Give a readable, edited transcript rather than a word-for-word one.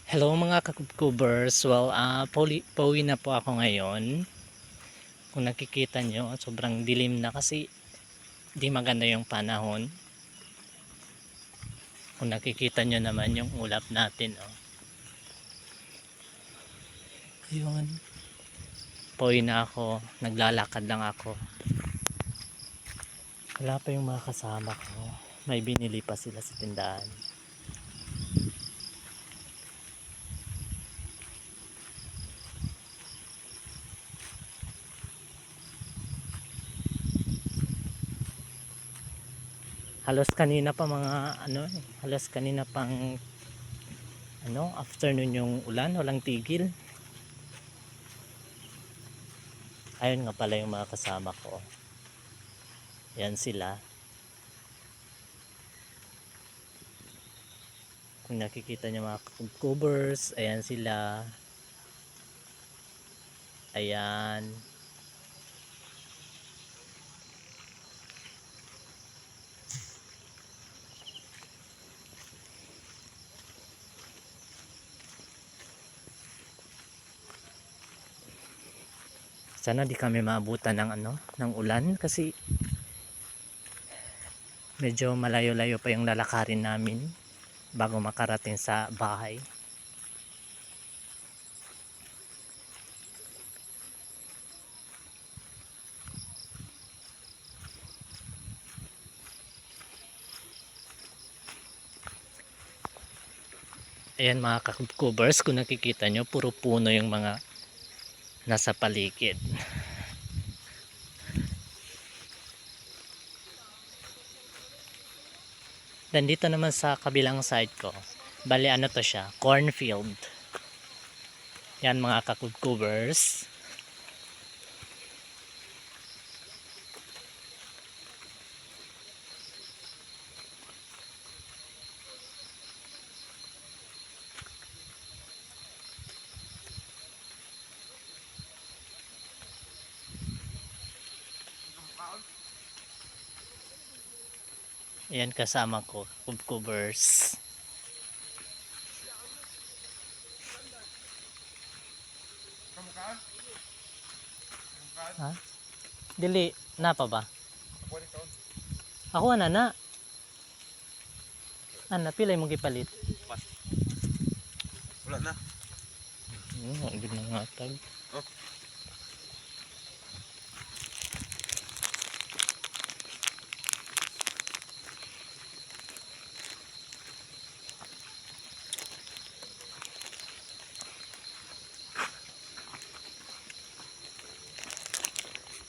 Hello mga kakubers. Well, pauwi na po ako ngayon. Kung nakikita nyo, sobrang dilim na kasi di maganda yung panahon. Kung nakikita nyo naman yung ulap natin. Oh. Ayun. Pauwi na ako. Naglalakad lang ako. Wala pa yung mga kasama ko. May binili pa sila sa tindahan. Halos kanina pa halos kanina pang afternoon yung ulan, walang tigil. Ayun nga pala yung mga kasama ko. Yan sila. Kung nakikita niyo mga covers, ayan sila. Ayan. Sana di kami maabutan ng ulan kasi medyo malayo-layo pa yung lalakarin namin bago makarating sa bahay. Ayan mga kakubers, kung nakikita nyo, puro puno yung mga nasa paligid. Dan dito naman sa kabilang side ko, bali to siya, cornfield. Yan mga kakubers. Ayan kasama ko, kubers. Ha? Dili, na pa ba? Ako na. Ana, pilay mong gipalit. Wala na. Ang ginangatag. Oh.